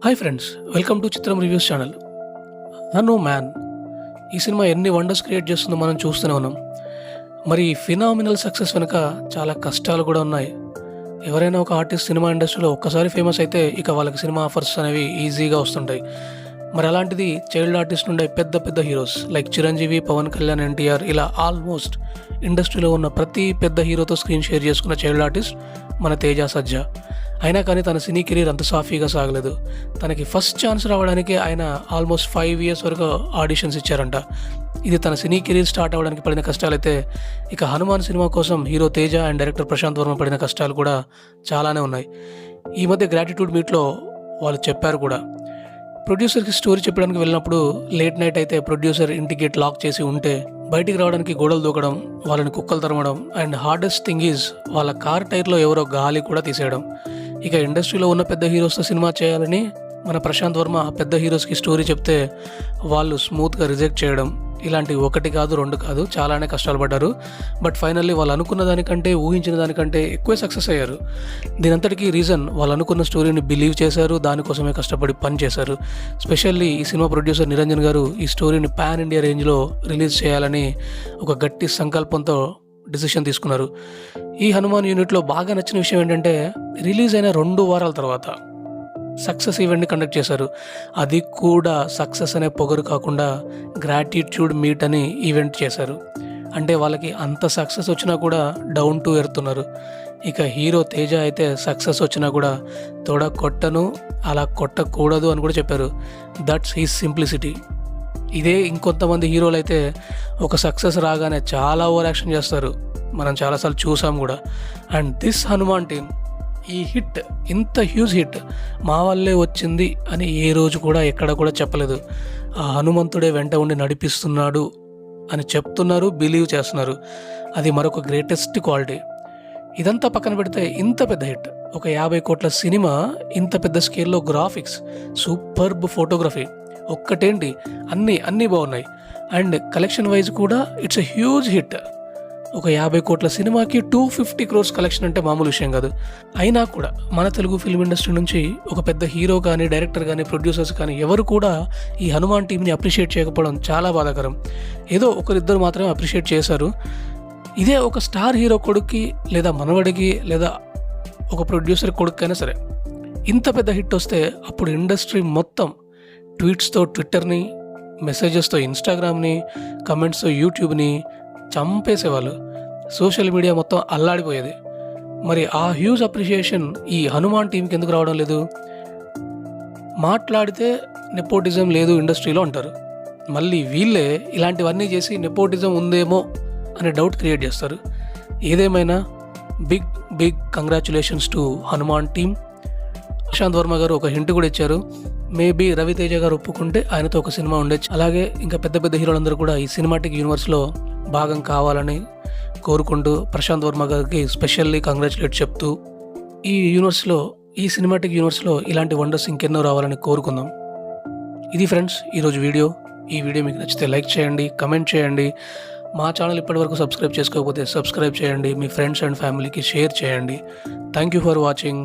Hi friends, welcome to చిత్రం reviews channel. Hanu man ఈ cinema ఎన్ని వండర్స్ క్రియేట్ చేస్తుందో మనం చూస్తూనే ఉన్నాం. మరి ఫినామినల్ సక్సెస్ వెనుక చాలా కష్టాలు కూడా ఉన్నాయి. ఎవరైనా ఒక ఆర్టిస్ట్ సినిమా ఇండస్ట్రీలో ఒక్కసారి ఫేమస్ అయితే ఇక వాళ్ళకి సినిమా ఆఫర్స్ అనేవి ఈజీగా వస్తుంటాయి. మరి అలాంటిది చైల్డ్ ఆర్టిస్ట్ నుండి పెద్ద పెద్ద హీరోస్ లైక్ చిరంజీవి, పవన్ కళ్యాణ్, ఎన్టీఆర్ ఇలా ఆల్మోస్ట్ ఇండస్ట్రీలో ఉన్న ప్రతి పెద్ద హీరోతో స్క్రీన్ షేర్ చేసుకున్న చైల్డ్ ఆర్టిస్ట్ మన తేజ సజ్జా. అయినా కానీ తన సినీ కెరీర్ అంత సాఫీగా సాగలేదు. తనకి ఫస్ట్ ఛాన్స్ రావడానికి ఆయన ఆల్మోస్ట్ 5 years వరకు ఆడిషన్స్ ఇచ్చారంట. ఇది తన సినీ కెరీర్ స్టార్ట్ అవ్వడానికి పడిన కష్టాలైతే, ఇక హనుమాన్ సినిమా కోసం hero Teja and director Prasanth Varma పడిన కష్టాలు కూడా చాలానే ఉన్నాయి. ఈ మధ్య గ్రాటిట్యూడ్ మీట్లో వాళ్ళు చెప్పారు కూడా, ప్రొడ్యూసర్కి స్టోరీ చెప్పడానికి వెళ్ళినప్పుడు లేట్ నైట్ అయితే ప్రొడ్యూసర్ ఇంటి గేట్ లాక్ చేసి ఉంటే బయటికి రావడానికి గోడలు దూకడం, వాళ్ళని కుక్కలు తరమడం, అండ్ హార్డెస్ట్ థింగ్ ఈజ్ వాళ్ళ కార్ టైర్లో ఎవరో గాలి కూడా తీసేయడం. ఇక ఇండస్ట్రీలో ఉన్న పెద్ద హీరోస్తో సినిమా చేయాలని మన ప్రశాంత్ వర్మ పెద్ద హీరోస్కి స్టోరీ చెప్తే వాళ్ళు స్మూత్గా రిజెక్ట్ చేయడం, ఇలాంటి 1 కాదు 2 కాదు చాలానే కష్టాలు పడ్డారు. బట్ ఫైనల్లీ వాళ్ళు అనుకున్న దానికంటే, ఊహించిన దానికంటే ఎక్కువే సక్సెస్ అయ్యారు. దీనంతటికీ రీజన్ వాళ్ళు అనుకున్న స్టోరీని బిలీవ్ చేశారు, దానికోసమే కష్టపడి పని చేశారు. స్పెషల్లీ ఈ సినిమా ప్రొడ్యూసర్ నిరంజన్ గారు ఈ స్టోరీని పాన్ ఇండియా రేంజ్లో రిలీజ్ చేయాలని ఒక గట్టి సంకల్పంతో డిసిషన్ తీసుకున్నారు. ఈ హనుమాన్ యూనిట్లో బాగా నచ్చిన విషయం ఏంటంటే, రిలీజ్ అయిన 2 వారాల తర్వాత సక్సెస్ ఈవెంట్ని కండక్ట్ చేశారు. అది కూడా సక్సెస్ అనే పొగరు కాకుండా గ్రాటిట్యూడ్ మీట్ అని ఈవెంట్ చేశారు. అంటే వాళ్ళకి అంత సక్సెస్ వచ్చినా కూడా డౌన్ టు ఎర్త్ ఉన్నారు. ఇక హీరో తేజ అయితే సక్సెస్ వచ్చినా కూడా తొడ కొట్టను, అలా కొట్టకూడదు అని కూడా చెప్పారు. That's he's simplicity. ఇదే ఇంకొంతమంది హీరోలు అయితే ఒక సక్సెస్ రాగానే చాలా ఓవర్ యాక్షన్ చేస్తారు, మనం చాలాసార్లు చూసాం కూడా. అండ్ దిస్ హనుమాన్ టీమ్ ఈ హిట్, ఇంత హ్యూజ్ హిట్ మా వల్లే వచ్చింది అని ఏ రోజు కూడా ఎక్కడ కూడా చెప్పలేదు. ఆ హనుమంతుడే వెంట ఉండి నడిపిస్తున్నాడు అని చెప్తున్నారు, బిలీవ్ చేస్తున్నారు. అది మరొక గ్రేటెస్ట్ క్వాలిటీ. ఇదంతా పక్కన పెడితే ఇంత పెద్ద హిట్, ఒక 50 కోట్ల సినిమా, ఇంత పెద్ద స్కేల్లో గ్రాఫిక్స్, సూపర్బ్ ఫోటోగ్రఫీ, ఒక్కటేంటి అన్నీ బాగున్నాయి. అండ్ కలెక్షన్ వైజ్ కూడా ఇట్స్ ఎ హ్యూజ్ హిట్. ఒక 50 కోట్ల సినిమాకి 250 crores కలెక్షన్ అంటే మామూలు విషయం కాదు. అయినా కూడా మన తెలుగు ఫిల్మ్ ఇండస్ట్రీ నుంచి ఒక పెద్ద హీరో కానీ, డైరెక్టర్ కానీ, ప్రొడ్యూసర్స్ కానీ ఎవరు కూడా ఈ హనుమాన్ టీంని అప్రిషియేట్ చేయకపోవడం చాలా బాధాకరం. ఏదో 1-2 మాత్రమే అప్రిషియేట్ చేశారు. ఇదే ఒక స్టార్ హీరో కొడుక్కి, లేదా మనవడికి, లేదా ఒక ప్రొడ్యూసర్ కొడుకైనా సరే ఇంత పెద్ద హిట్ వస్తే అప్పుడు ఇండస్ట్రీ మొత్తం ట్వీట్స్తో ట్విట్టర్ని, మెసేజెస్తో ఇన్స్టాగ్రామ్ని, కమెంట్స్తో యూట్యూబ్ని చంపేసేవాళ్ళు. సోషల్ మీడియా మొత్తం అల్లాడిపోయేది. మరి ఆ హ్యూజ్ అప్రిషియేషన్ ఈ హనుమాన్ టీంకి ఎందుకు రావడం లేదు? మాట్లాడితే నెపోటిజం లేదు ఇండస్ట్రీలో అంటారు. మళ్ళీ వీళ్ళే ఇలాంటివన్నీ చేసి నెపోటిజం ఉందేమో అనే డౌట్ క్రియేట్ చేస్తారు. ఏదేమైనా big congratulations to Hanuman team. Prasanth Varma గారు ఒక హింట్ కూడా ఇచ్చారు. మేబీ రవితేజ గారు ఒప్పుకుంటే ఆయనతో ఒక సినిమా ఉండొచ్చు. అలాగే ఇంకా పెద్ద పెద్ద హీరోలందరూ కూడా ఈ సినిమాటిక్ యూనివర్స్లో భాగం కావాలని కోరుకుంటూ ప్రశాంత్ వర్మ గారికి స్పెషల్లీ కంగ్రాచులేట్ చెప్తూ, ఈ సినిమాటిక్ యూనివర్స్లో ఇలాంటి వండర్స్ ఇంకెన్నో రావాలని కోరుకుందాం. ఇది ఫ్రెండ్స్ ఈరోజు వీడియో. ఈ వీడియో మీకు నచ్చితే లైక్ చేయండి, కమెంట్ చేయండి. మా ఛానల్ ఇప్పటివరకు సబ్స్క్రైబ్ చేసుకోకపోతే సబ్స్క్రైబ్ చేయండి. మీ ఫ్రెండ్స్ అండ్ ఫ్యామిలీకి షేర్ చేయండి. Thank you for watching.